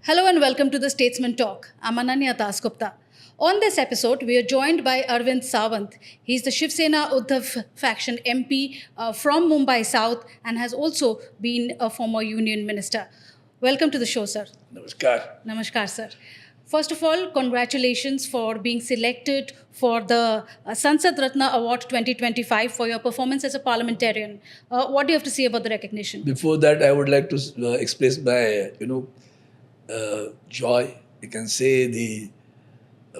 Hello and welcome to the Statesman Talk. I'm Ananya Dasgupta. On this episode, we are joined by Arvind Sawant. He's the Shiv Sena Uddhav faction MP from Mumbai South and has also been a former union minister. Welcome to the show, sir. Namaskar. Namaskar, sir. First of all, congratulations for being selected for the Sanskar Award 2025 for your performance as a parliamentarian. What do you have to say about the recognition? Before that, I would like to express my, joy. You can say the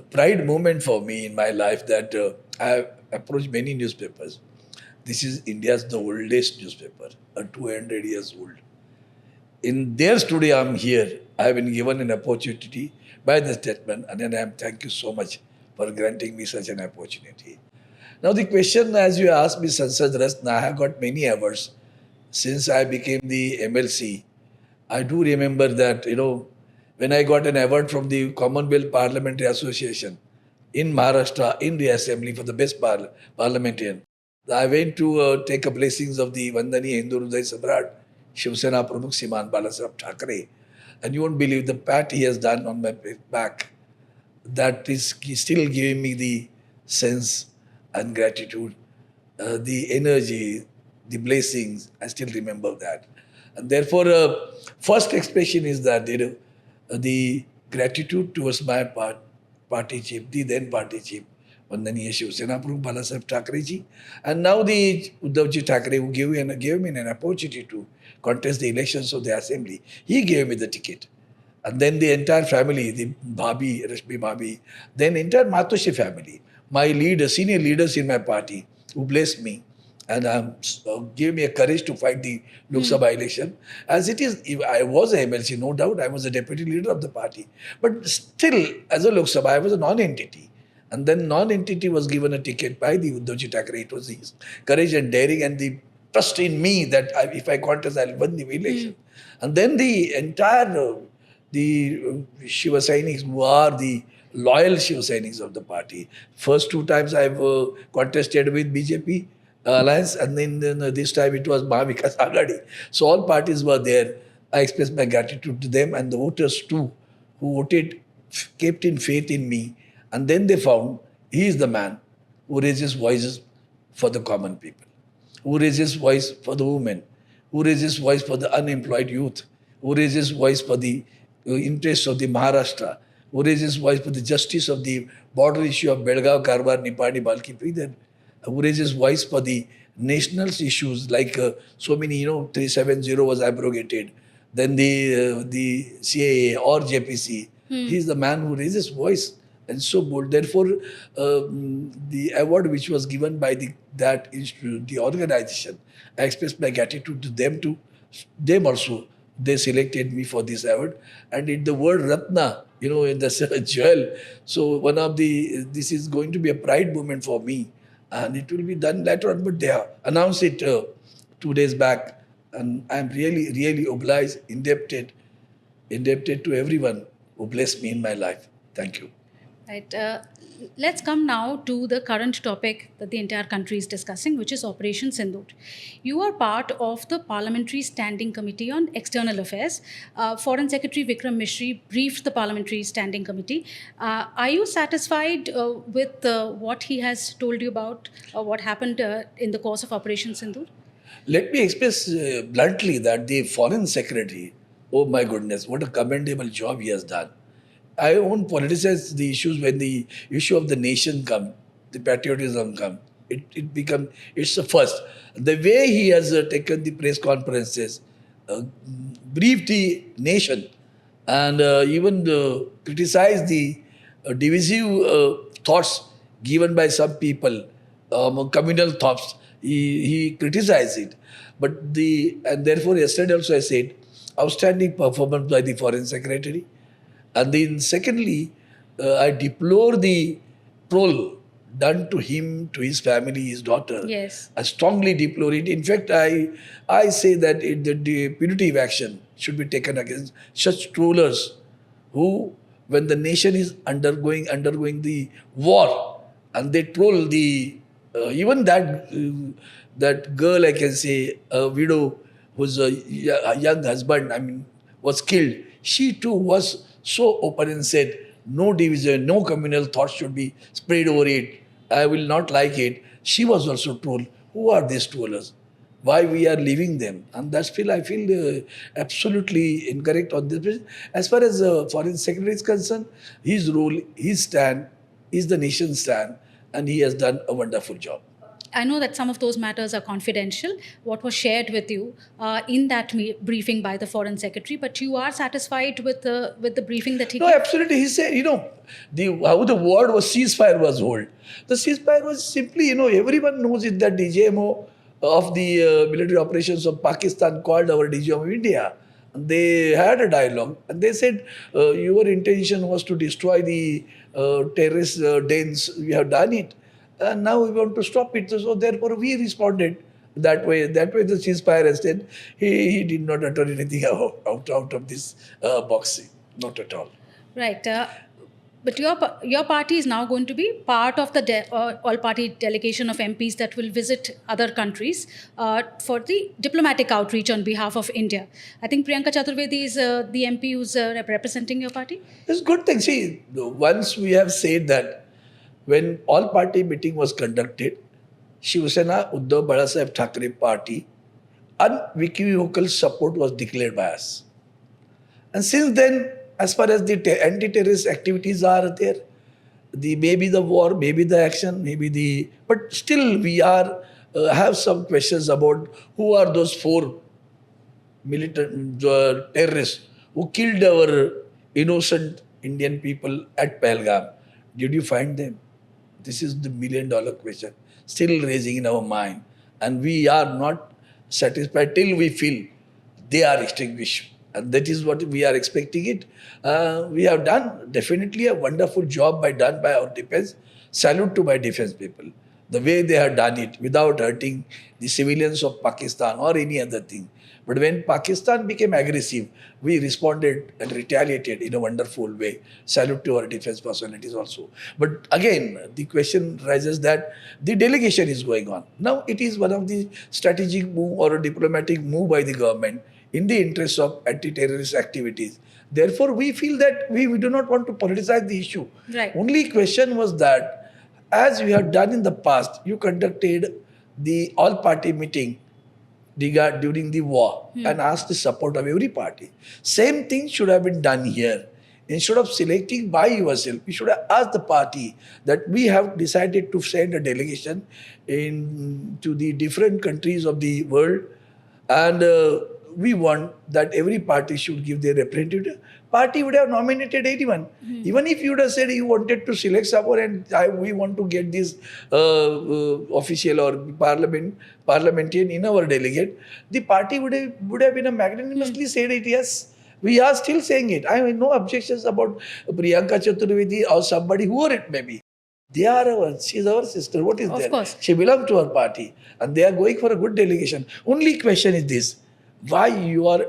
pride moment for me in my life that I have approached many newspapers. This is India's the oldest newspaper, 200 years old. In their studio, I'm here. I have been given an opportunity by the statesman, and then thank you so much for granting me such an opportunity. Now, the question, as you asked me, Sansad Ratna, I have got many awards since I became the MLC. I do remember that, when I got an award from the Commonwealth Parliamentary Association in Maharashtra, in the assembly for the best parliamentarian, I went to take a blessings of the Vandaniya Hindu Hriday Samrat, Shiv Sena Pramukh Uddhavji Balasaheb Thackeray. And you won't believe the pat he has done on my back. That is still giving me the sense and gratitude, the energy, the blessings. I still remember that. And therefore, first expression is that the gratitude towards my party chief, the then party chief, Vandaniya Shiv Sena Pramukh Balasaheb Thackeray ji, and now the Uddhavji Thackeray who gave me an opportunity to contest the elections of the assembly. He gave me the ticket. And then the entire family, the Bhabi, Rashmi Bhabi, then entire Matoshi family, my senior leaders in my party who blessed me and gave me a courage to fight the Lok Sabha election. As it is, I was a MLC, no doubt, I was a deputy leader of the party. But still, as a Lok Sabha, I was a non-entity. And then non-entity was given a ticket by the Uddhavji Thackeray. It was his courage and daring and the trust in me that if I contest, I'll win the election. And then the entire, the Shiva Sainiks who are the loyal Shiva Sainiks of the party. First two times I've contested with BJP alliance, and then this time it was Mahavikas Aghadi. So all parties were there. I express my gratitude to them and the voters too, who voted, kept in faith in me. And then they found he is the man who raises voices for the common people, who raises voice for the women, who raises voice for the unemployed youth, who raises voice for the interests of the Maharashtra, who raises voice for the justice of the border issue of Belgaum, Karwar, Nipani, Balki, Pridhan, who raises voice for the national issues like so many, 370 was abrogated, then the CAA or JPC. He is the man who raises voice and so bold. Therefore, the award which was given by that institute, the organization, I express my gratitude to them also. They selected me for this award. And in the word Ratna, in the jewel. So this is going to be a pride moment for me. And it will be done later on, but they have announced it 2 days back. And I'm really, really obliged, indebted to everyone who blessed me in my life. Thank you. Right. Let's come now to the current topic that the entire country is discussing, which is Operation Sindoor. You are part of the Parliamentary Standing Committee on External Affairs. Foreign Secretary Vikram Mishri briefed the Parliamentary Standing Committee. Are you satisfied with what he has told you about what happened in the course of Operation Sindoor? Let me express bluntly that the Foreign Secretary, oh my goodness, what a commendable job he has done. I won't politicize the issues when the issue of the nation comes, the patriotism comes. It's the first. The way he has taken the press conferences, briefed the nation, and even criticized the divisive thoughts given by some people, communal thoughts. He criticized it. And therefore yesterday also I said, outstanding performance by the Foreign Secretary. And then secondly, I deplore the troll done to him, to his family, his daughter. Yes. I strongly deplore it. In fact, I say that the punitive action should be taken against such trollers who, when the nation is undergoing the war, and they troll even that girl, I can say, a widow whose young husband, was killed. she too was so open and said, no division, no communal thoughts should be spread over it. I will not like it. She was also told, who are these tollers? Why we are leaving them? And that's I feel absolutely incorrect on this. As far as Foreign Secretary is concerned, his role, his stand is the nation's stand, and he has done a wonderful job. I know that some of those matters are confidential, what was shared with you in that briefing by the Foreign Secretary, but you are satisfied with the briefing that he No, gave? absolutely. He said, how the word was ceasefire was held. The ceasefire was simply, everyone knows it that DGMO of the military operations of Pakistan called our DGMO of India. And they had a dialogue and they said, your intention was to destroy the terrorist dens. We have done it. And now we want to stop it. So therefore we responded that way. That way the ceasefire has said he did not utter anything out of this boxing. Not at all. Right. But your party is now going to be part of the all-party delegation of MPs that will visit other countries for the diplomatic outreach on behalf of India. I think Priyanka Chaturvedi is the MP who's representing your party. It's a good thing. See, once we have said that when all-party meeting was conducted, Shiv Sena, Uddhav Balasaheb Thackeray party, unequivocal support was declared by us. And since then, as far as the anti-terrorist activities are there, maybe the war, maybe the action, but still we are have some questions about who are those 4 militant terrorists who killed our innocent Indian people at Pahalgam. Did you find them? This is the $1 million question still raising in our mind. And we are not satisfied till we feel they are extinguished. And that is what we are expecting it. We have done definitely a wonderful job done by our defense. Salute to my defense people. The way they have done it without hurting the civilians of Pakistan or any other thing. But when Pakistan became aggressive, we responded and retaliated in a wonderful way. Salute to our defense personalities also. But again, the question rises that the delegation is going on. Now, it is one of the strategic move or a diplomatic move by the government in the interest of anti-terrorist activities. Therefore, we feel that we do not want to politicize the issue. Right. Only question was that, as we have done in the past, you conducted the all-party meeting during the war and asked the support of every party. Same thing should have been done here. Instead of selecting by yourself, you should have asked the party that we have decided to send a delegation to the different countries of the world, and we want that every party should give their representative. Party would have nominated anyone. Even if you would have said you wanted to select someone and we want to get this official or parliamentarian in our delegate, the party would have been magnanimously said it, yes. We are still saying it. I have no objections about Priyanka Chaturvedi or somebody, whoever it may be. They are she's our sister. What is that? Of course. She belongs to our party and they are going for a good delegation. Only question is this: why you are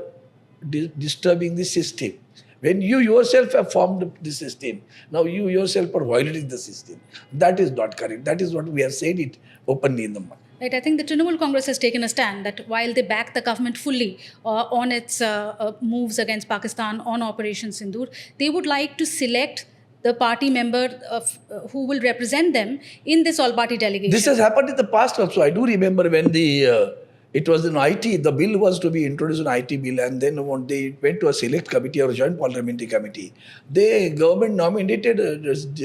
disturbing the system? When you yourself have formed the system, now you yourself are violating the system. That is not correct. That is what we have said it openly in the market. Right, I think the Trinamool Congress has taken a stand that while they back the government fully on its moves against Pakistan on Operation Sindoor, they would like to select the party member who will represent them in this all-party delegation. This has happened in the past also. I do remember when it was an IT, the bill was to be introduced an IT bill, and then when they went to a select committee or a joint parliamentary committee, the government nominated,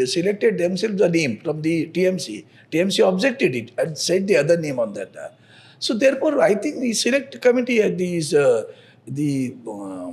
selected themselves a name from the TMC. TMC objected it and said the other name on that. So therefore, I think the select committee at the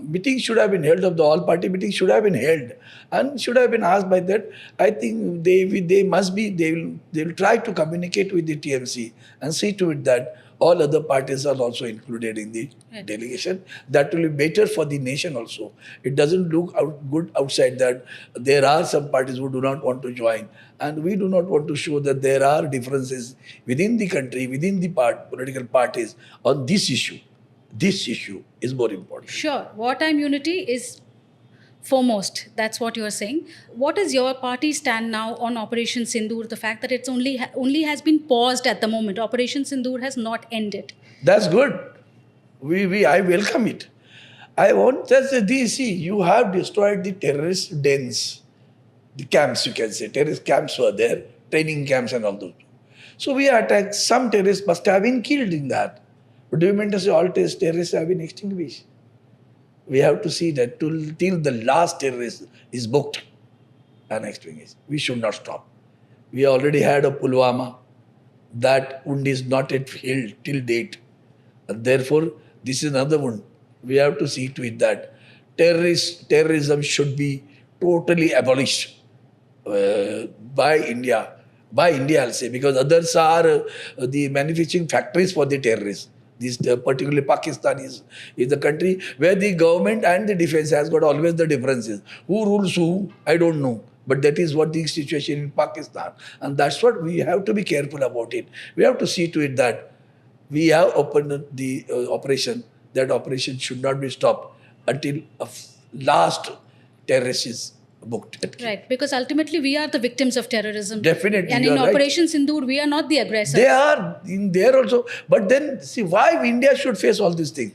meeting should have been held, of the all-party meeting should have been held and should have been asked by that. I think they will try to communicate with the TMC and see to it that all other parties are also included in the delegation. That will be better for the nation also. It doesn't look good outside that there are some parties who do not want to join, and we do not want to show that there are differences within the country, within the political parties on this issue. This issue is more important. Sure. Wartime unity is foremost. That's what you're saying. What is your party stand now on Operation Sindoor? The fact that it's only has been paused at the moment. Operation Sindoor has not ended. That's good. I welcome it. I want just see, you have destroyed the terrorist dens, the camps, you can say. Terrorist camps were there, training camps and all those. So we attacked. Some terrorists must have been killed in that. But do you mean to say all terrorists have been extinguished? We have to see that till the last terrorist is booked and extinguished. We should not stop. We already had a Pulwama. That wound is not yet healed till date. And therefore, this is another one. We have to see to it that terrorism should be totally abolished by India. By India, I'll say, because others are the manufacturing factories for the terrorists. This particularly Pakistan is the country where the government and the defense has got always the differences. Who rules who, I don't know. But that is what the situation in Pakistan. And that's what we have to be careful about it. We have to see to it that we have opened the operation. That operation should not be stopped until a last terrorist is booked. Right, because ultimately we are the victims of terrorism. Definitely. And in Operation Sindoor, we are not the aggressors. They are in there also. But then, see, why India should face all these things?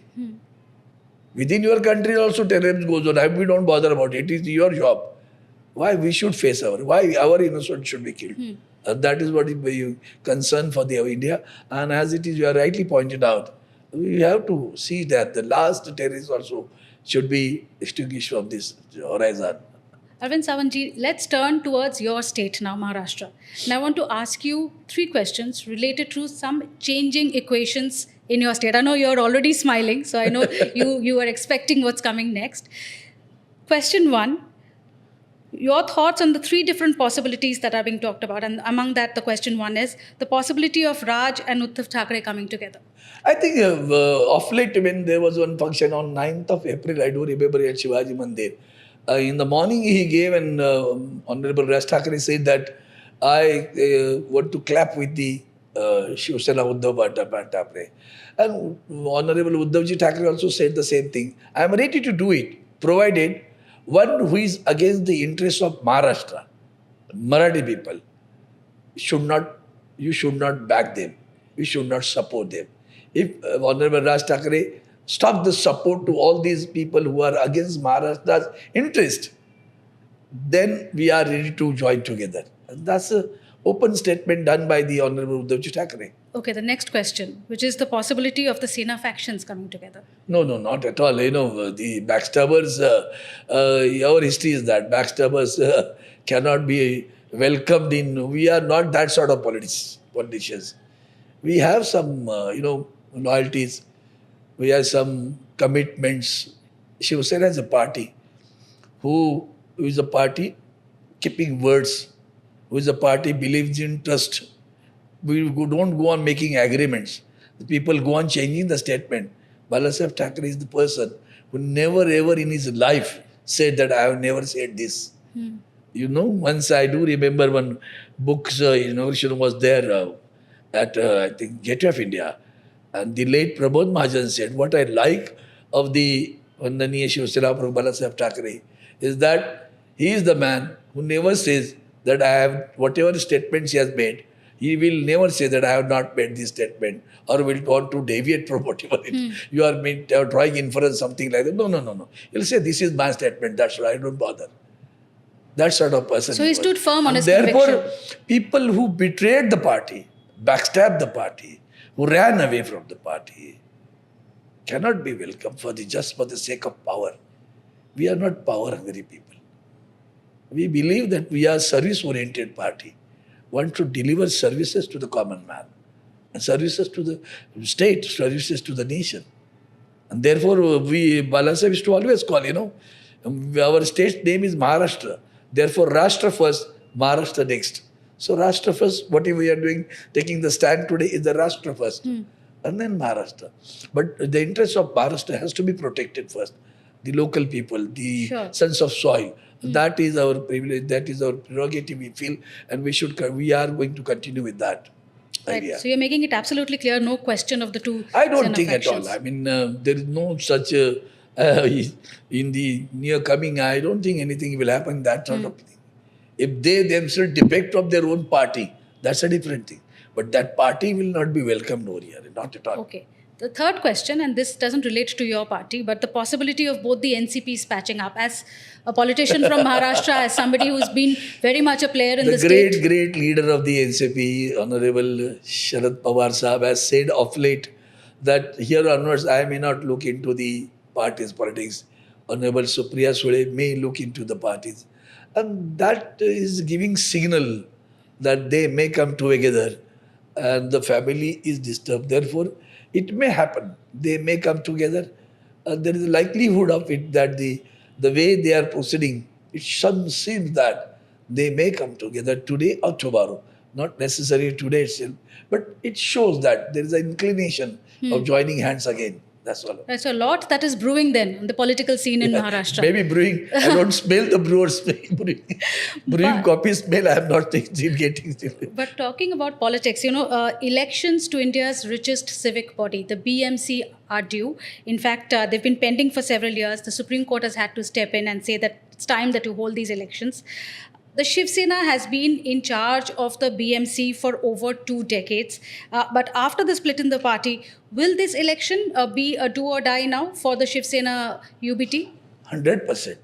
Within your country also terrorism goes on. We don't bother about it. It is your job. Why we should face why our innocent should be killed? That is what is concern for India. And as it is, you are rightly pointed out, we have to see that the last terrorist also should be extinguished from this horizon. Arvind Sawant, let's turn towards your state now, Maharashtra. And I want to ask you 3 questions related to some changing equations in your state. I know you're already smiling, so I know you are expecting what's coming next. Question 1, your thoughts on the 3 different possibilities that are being talked about. And among that, the question 1 is the possibility of Raj and Uddhav Thackeray coming together. I think of late, when there was one function on 9th of April, I do remember at Shivaji Mandir. In the morning, he gave, and Honorable Raj Thackeray said that I want to clap with the Sena Uddhav Thackeray. And Honorable Uddhavji Thackeray also said the same thing. I am ready to do it, provided one who is against the interests of Maharashtra, Marathi people, you should not back them. You should not support them. If Honorable Raj Thackeray stop the support to all these people who are against Maharashtra's interest, then we are ready to join together. And that's an open statement done by the Honorable Uddhavji Thackeray. Okay, the next question, which is the possibility of the Sena factions coming together. No, not at all. The backstabbers, our history is that backstabbers cannot be welcomed in. We are not that sort of politicians. We have some, loyalties. We have some commitments. Shiv Sena is a party who is a party keeping words, who is a party believes in trust. We don't go on making agreements. The people go on changing the statement. Balasaheb Thackeray is the person who never ever in his life said that I have never said this. Once I do remember one book's inauguration was there at, I think, Gateway of India. And the late Pramod Mahajan said, what I like of the Vandaniya Shiv Sena Balasaheb Thackeray is that he is the man who never says that I have, whatever statements he has made, he will never say that I have not made this statement or will want to deviate from whatever you are drawing inference, something like that. No. He'll say, this is my statement, that's why I don't bother. That sort of person. So he stood firm on his therefore, conviction. People who betrayed the party, backstabbed the party, who ran away from the party, cannot be welcomed just for the sake of power. We are not power-hungry people. We believe that we are a service-oriented party. Want to deliver services to the common man, and services to the state, services to the nation. And therefore, Balasaheb used to always call, our state's name is Maharashtra. Therefore, Rashtra first, Maharashtra next. So Rashtra first, whatever we are doing, taking the stand today is the Rashtra first. And then Maharashtra. But the interest of Maharashtra has to be protected first. The local people, the sense of soil. That is our privilege, that is our prerogative, we feel, and we are going to continue with that idea. So you're making it absolutely clear, no question of the two. I don't think factions. At all. I mean, there is no such, in the near coming, I don't think anything will happen, that sort of thing. If they themselves defect from their own party, that's a different thing. But that party will not be welcomed over here, not at all. Okay. The third question, and this doesn't relate to your party, but the possibility of both the NCPs patching up. As a politician from Maharashtra, as somebody who's been very much a player in the state. Great leader of the NCP, Honorable Sharad Pawar Sahab, has said of late that here onwards I may not look into the party's politics. Honorable Supriya Sule may look into the parties. And that is giving signal that they may come together and the family is disturbed. Therefore, it may happen. They may come together. There is a likelihood of it that the way they are proceeding, it seems that they may come together today or tomorrow. Not necessarily today itself, but it shows that there is an inclination of joining hands again. That's all. There's a lot that is brewing then on the political scene in Maharashtra. Maybe brewing. I don't smell the brewer's brewing coffee smell. I have not still getting. But talking about politics, elections to India's richest civic body, the BMC, are due. In fact, they've been pending for several years. The Supreme Court has had to step in and say that it's time that you hold these elections. The Shiv Sena has been in charge of the BMC for over 2 decades. But after the split in the party, will this election be a do or die now for the Shiv Sena UBT? 100%.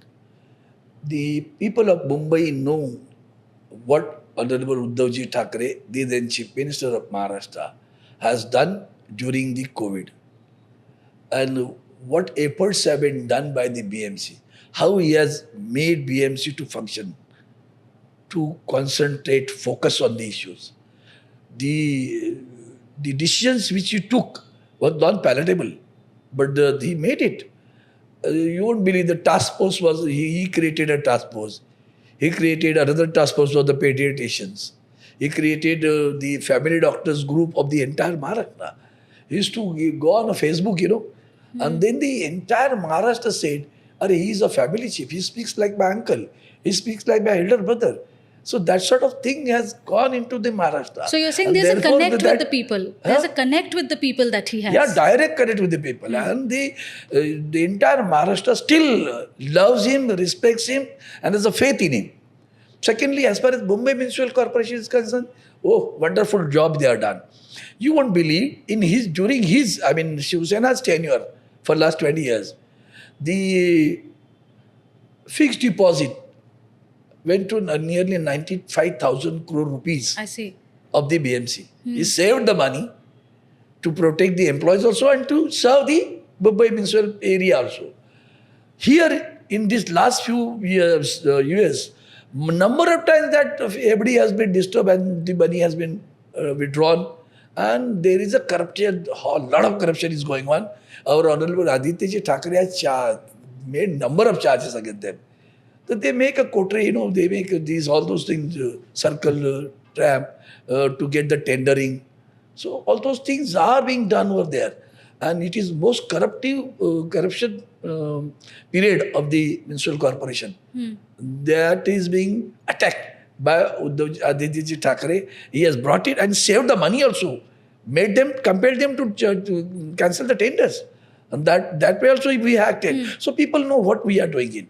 The people of Mumbai know what Honorable Uddhavji Thackeray, the then Chief Minister of Maharashtra, has done during the COVID. And what efforts have been done by the BMC. How he has made BMC to function, to concentrate, focus on the issues. The decisions which he took were not palatable, but he made it. You won't believe the task force was, he created a task force. He created another task force for the pediatricians. He created the family doctors group of the entire Maharashtra. He used to go on Facebook, and then the entire Maharashtra said, he is a family chief. He speaks like my uncle. He speaks like my elder brother. So that sort of thing has gone into the Maharashtra. So you're saying there's a connect with the people. There's a connect with the people that he has. Yeah, direct connect with the people. And the entire Maharashtra still loves him, respects him, and has a faith in him. Secondly, as far as Mumbai Municipal Corporation is concerned, wonderful job they have done. You won't believe, during his Shiv Sena's tenure for last 20 years, the fixed deposit went to nearly 95,000 crore rupees. I see. Of the BMC. He saved the money to protect the employees also and to serve the Mumbai municipal area also. Here, in this last few years, number of times that FD has been disturbed and the money has been withdrawn, and there is a lot of corruption is going on. Our Honorable Uddhavji Thackeray has made number of charges against them. That they make a coterie, they make all those things, circle, tram, to get the tendering. So all those things are being done over there. And it is most corruption period of the municipal corporation. That is being attacked by Uddhavji Thackeray. He has brought it and saved the money also. Compelled them to cancel the tenders. And that way also we acted. So people know what we are doing it.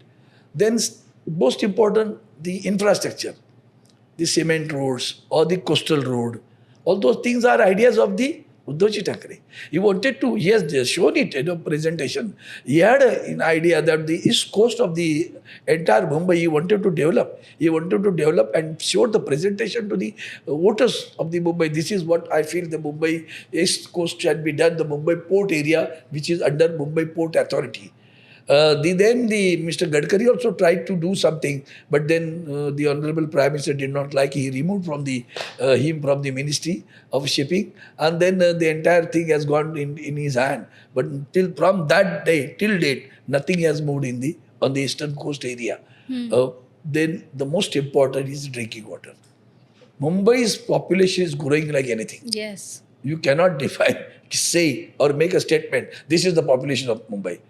Then most important, the infrastructure, the cement roads or the coastal road. All those things are ideas of the Uddhavji Thackeray. He has shown it in a presentation. He had an idea that the east coast of the entire Mumbai he wanted to develop. He wanted to develop and showed the presentation to the voters of the Mumbai. This is what I feel the Mumbai east coast should be done, the Mumbai port area, which is under Mumbai Port Authority. Mr. Gadkari also tried to do something, but then the Honorable Prime Minister did not like. He removed him from the Ministry of Shipping, and then the entire thing has gone in his hand. But from that day till date, nothing has moved on the eastern coast area. Then the most important is drinking water. Mumbai's population is growing like anything. Yes. You cannot say or make a statement, this is the population of Mumbai.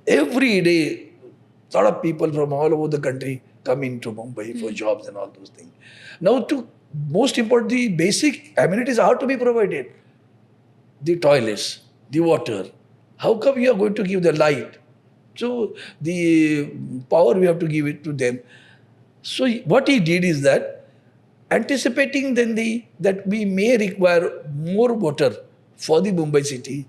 Every day, a lot of people from all over the country come into Mumbai for jobs and all those things. Now, most importantly, basic amenities are to be provided. The toilets, the water. How come you are going to give the light? So, the power we have to give it to them. So, what he did is that, anticipating then that we may require more water for the Mumbai city,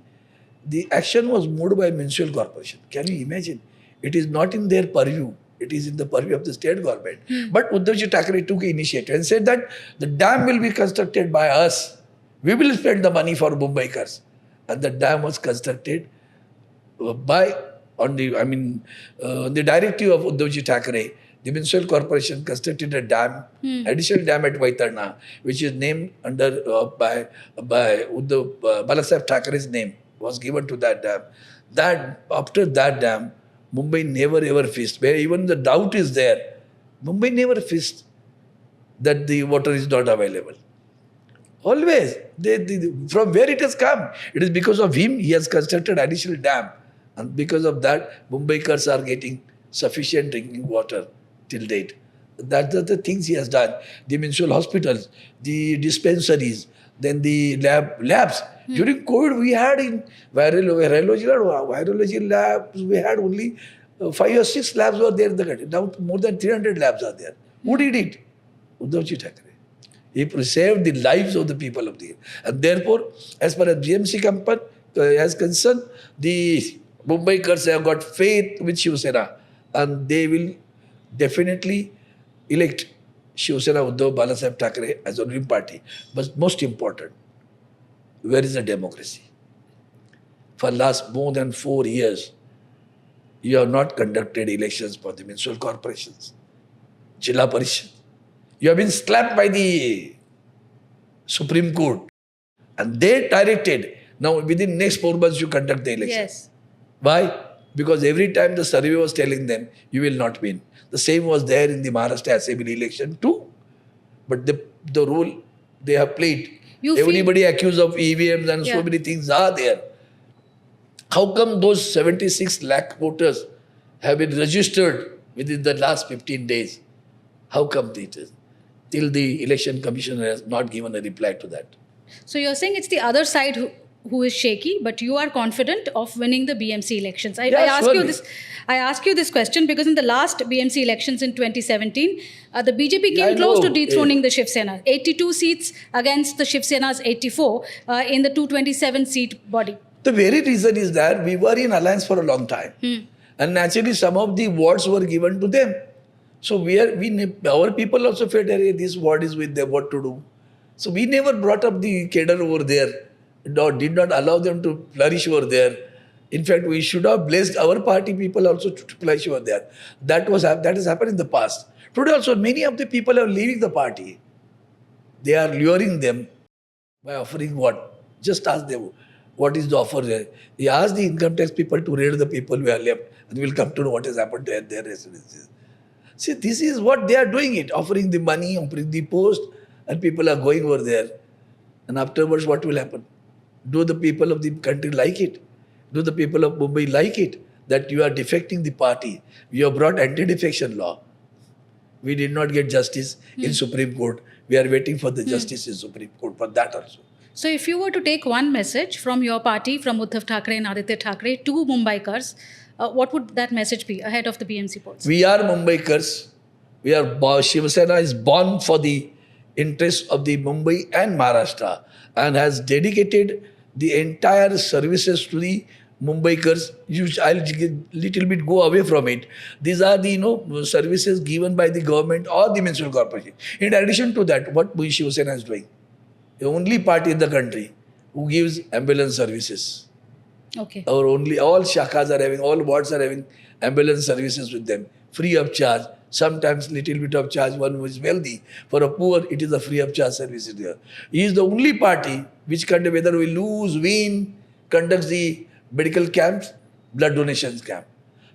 the action was moved by municipal corporation. Can you imagine? It is not in their purview. It is in the purview of the state government. But Uddhavji Thackeray took initiative and said that the dam will be constructed by us. We will spend the money for Mumbaikars. And the dam was constructed on the directive of Uddhavji Thackeray. The municipal corporation constructed a dam, additional dam at Vaitarna, which is named under by Uddhav Balasaheb Thackerays' name was given to that dam. That after that dam, Mumbai never ever faced, where even the doubt is there, Mumbai never faced that the water is not available. Always, from where it has come, it is because of him he has constructed additional dam, and because of that, Mumbaikars are getting sufficient drinking water till date. That's the things he has done. The municipal hospitals, the dispensaries, then the labs. During COVID, we had in virology labs, we had only 5 or 6 labs were there in the country. Now more than 300 labs are there. Who did it? Uddhavji Thackeray. He saved the lives of the people of the. And therefore, as far as BMC as concerned, the Mumbaikars have got faith with Shiv Sena, and they will definitely elect Shiv Sena Uddhav Balasaheb Thackeray as a ruling party. But most important, where is the democracy? For last more than 4 years, you have not conducted elections for the municipal corporations, Jilla Parishad. You have been slapped by the Supreme Court, and they directed, now within next 4 months you conduct the election. Yes. Why? Because every time the survey was telling them, you will not win. The same was there in the Maharashtra Assembly election too. But the role they have played. Everybody accused of EVMs and so many things are there. How come those 76 lakh voters have been registered within the last 15 days? How come it is? Till the election commissioner has not given a reply to that. So you're saying it's the other side who is shaky, but you are confident of winning the BMC elections. I ask you this question because in the last BMC elections in 2017, the BJP came close to dethroning the Shiv Sena. 82 seats against the Shiv Sena's 84 in the 227 seat body. The very reason is that we were in alliance for a long time. And naturally some of the wards were given to them. So our people also felt, hey, this ward is with them, what to do? So we never brought up the cadre over there. Did not allow them to flourish over there. In fact, we should have blessed our party people also to flourish over there. That has happened in the past. Today also, many of the people are leaving the party. They are luring them by offering what? Just ask them, what is the offer there? They ask the income tax people to raid the people who are left, and we will come to know what has happened to their residences. See, this is what they are doing it, offering the money, offering the post, and people are going over there. And afterwards, what will happen? Do the people of the country like it? Do the people of Mumbai like it that you are defecting the party? You have brought anti-defection law. We did not get justice in Supreme Court. We are waiting for the justice in Supreme Court for that also. So if you were to take one message from your party, from Uddhav Thackeray and Aditya Thackeray to Mumbaikars, what would that message be ahead of the BMC polls? We are Mumbaikars. Shiv Sena is born for the interests of the Mumbai and Maharashtra and has dedicated the entire services to the Mumbaikars. I'll little bit go away from it. These are the services given by the government or the municipal corporation. In addition to that, what Shiv Sena is doing? The only party in the country who gives ambulance services. Okay. Or all shakas are having, all wards are having ambulance services with them, free of charge. Sometimes little bit of charge, one who is wealthy. For a poor, it is a free of charge service there. He is the only party which, whether we lose, win, conducts the medical camps, blood donations camp.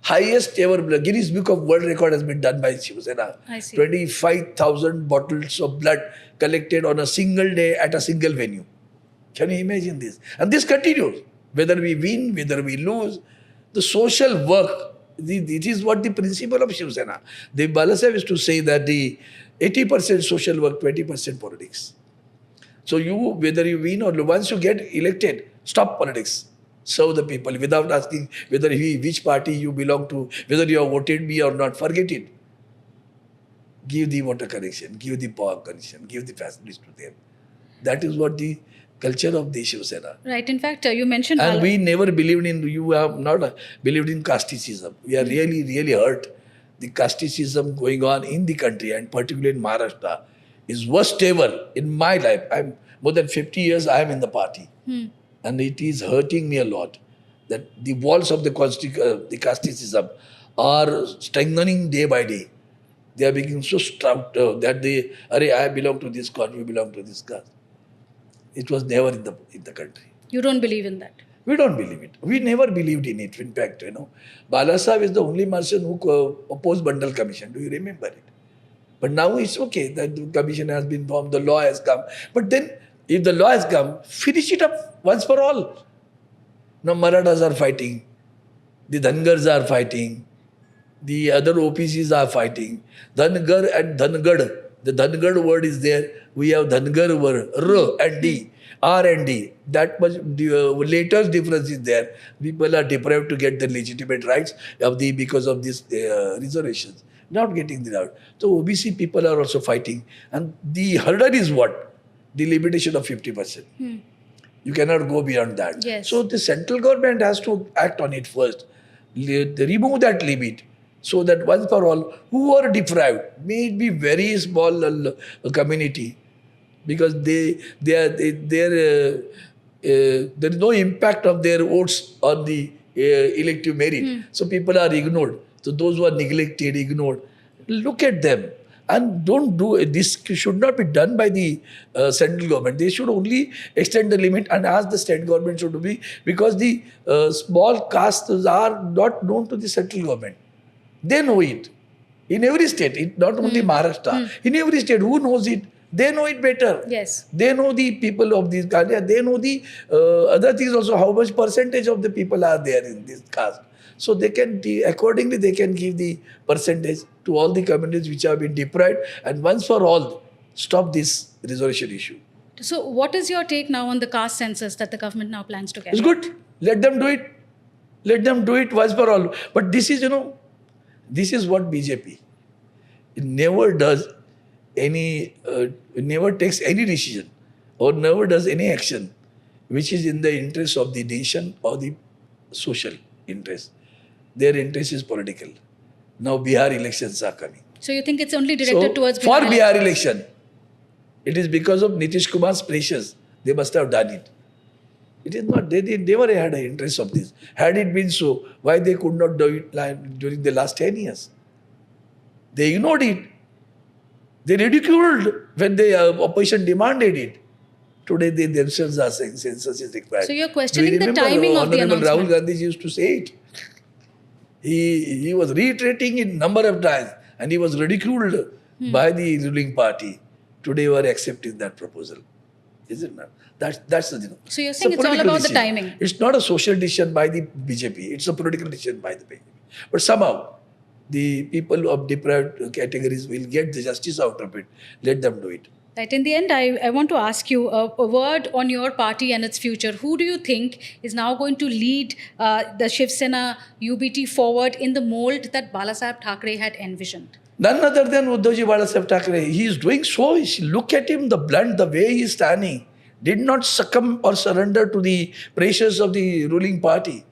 Highest ever blood, Guinness Book of World Record has been done by Shiv Sena. 25,000 bottles of blood collected on a single day at a single venue. Can you imagine this? And this continues. Whether we win, whether we lose, the social work, it is what the principle of Shiv Sena. The Balasaheb is to say that the 80% social work, 20% politics. So whether you win or lose, once you get elected, stop politics. Serve the people without asking which party you belong to, whether you have voted me or not. Forget it. Give the water connection, give the power connection, give the facilities to them. That is what the culture of the Shiv Sena. Right. In fact, you mentioned... And we never believed in, you have not believed in casteism. We are really, really hurt. The casteism going on in the country, and particularly in Maharashtra, is worst ever in my life. I'm more than 50 years I am in the party. And it is hurting me a lot that the walls of the casteism are strengthening day by day. They are becoming so strong that I belong to this caste, you belong to this caste. It was never in the country. You don't believe in that? We don't believe it. We never believed in it. In fact, Balasaheb is the only person who opposed Bundle Commission. Do you remember it? But now it's okay that the commission has been formed, the law has come. But then, if the law has come, finish it up once for all. Now Marathas are fighting, the Dhangars are fighting, the other OPCs are fighting. Dhangar and Dhangad. The Dhangad word is there. We have Dhangar word, R and D, R and D. That much latest difference is there. People are deprived to get the legitimate rights because of these reservations. Not getting the right. So OBC people are also fighting. And the hurdle is what? The limitation of 50%. You cannot go beyond that. Yes. So the central government has to act on it first. Remove that limit. So that once for all, who are deprived, may it be very small community, because there is no impact of their votes on the elective merit. So people are ignored. So those who are neglected, ignored, look at them. And don't do this. Should not be done by the central government. They should only extend the limit and ask the state government should be, because the small castes are not known to the central government. They know it. In every state, not only Maharashtra. In every state, who knows it? They know it better. Yes. They know the people of these castes. They know the other things also, how much percentage of the people are there in this caste. So they can, accordingly, they can give the percentage to all the communities which have been deprived, and once for all, stop this reservation issue. So what is your take now on the caste census that the government now plans to carry? It's good. Let them do it. Let them do it once for all. But this is, this is what BJP, it never does any, never takes any decision or never does any action which is in the interest of the nation or the social interest. Their interest is political. Now Bihar elections are coming. So you think it's only directed towards Bihar? For Bihar election, it is because of Nitish Kumar's pressures. They must have done it. It is not, they never had an interest of this. Had it been so, why they could not do it during the last 10 years? They ignored it. They ridiculed when the opposition demanded it. Today they themselves are saying census is required. So you're questioning the timing of the announcement. Rahul Gandhi used to say it. He was reiterating it number of times, and he was ridiculed by the ruling party. Today we are accepting that proposal. Is it not? That's the thing. So you're saying it's all about the timing. It's not a social decision by the BJP. It's a political decision by the BJP. But somehow, the people of deprived categories will get the justice out of it. Let them do it. Right. In the end, I want to ask you a word on your party and its future. Who do you think is now going to lead the Shiv Sena UBT forward in the mold that Balasaheb Thackeray had envisioned? None other than Uddhavji Balasaheb Thackeray. He is doing so. Look at him, the blunt, the way he is standing. Did not succumb or surrender to the pressures of the ruling party.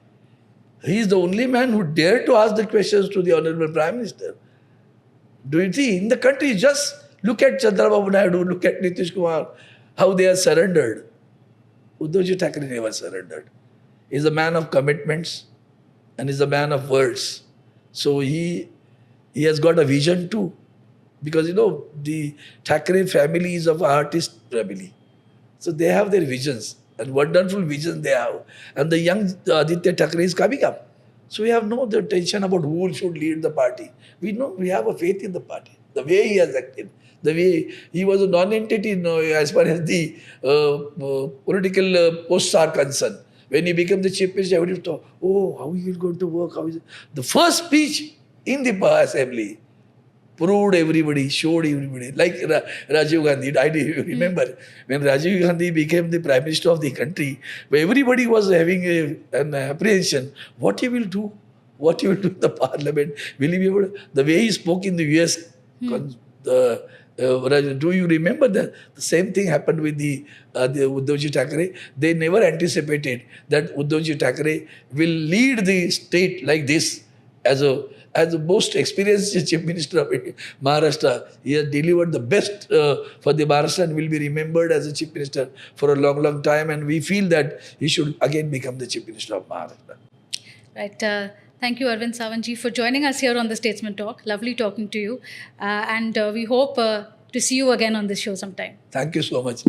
He is the only man who dared to ask the questions to the Honorable Prime Minister. Do you see, in the country, just look at Chandrababu Naidu, look at Nitish Kumar, how they are surrendered. Uddhavji Thackeray never surrendered. He is a man of commitments and is a man of words. So he has got a vision too. Because the Thackeray family is of artist family. So they have their visions, and wonderful visions they have. And the young Aditya Thackeray is coming up. So we have no tension about who should lead the party. We have a faith in the party. The way he has acted, the way he was a non-entity as far as the political posts are concerned. When he became the Chief Minister, everybody thought, oh, how is he going to work? How is it? The first speech in the assembly proved everybody, showed everybody. Like Rajiv Gandhi, I remember when Rajiv Gandhi became the Prime Minister of the country, everybody was having an apprehension. What he will do? What he will do in the parliament? Will he be able to? The way he spoke in the US, the Do you remember that the same thing happened with the Uddhavji Thackeray? They never anticipated that Uddhavji Thackeray will lead the state like this as the most experienced Chief Minister of Maharashtra. He has delivered the best for the Maharashtra and will be remembered as a Chief Minister for a long, long time. And we feel that he should again become the Chief Minister of Maharashtra. Right. Thank you, Arvind Sawant ji, for joining us here on the Statesman Talk. Lovely talking to you. And we hope to see you again on this show sometime. Thank you so much.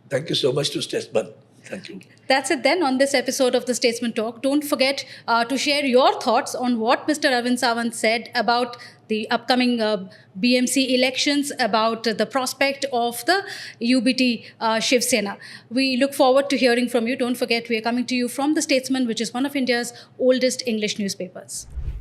Thank you so much to Statesman. Thank you. That's it then on this episode of the Statesman Talk. Don't forget to share your thoughts on what Mr. Arvind Sawant said about the upcoming BMC elections, about the prospect of the UBT Shiv Sena. We look forward to hearing from you. Don't forget, we are coming to you from The Statesman, which is one of India's oldest English newspapers.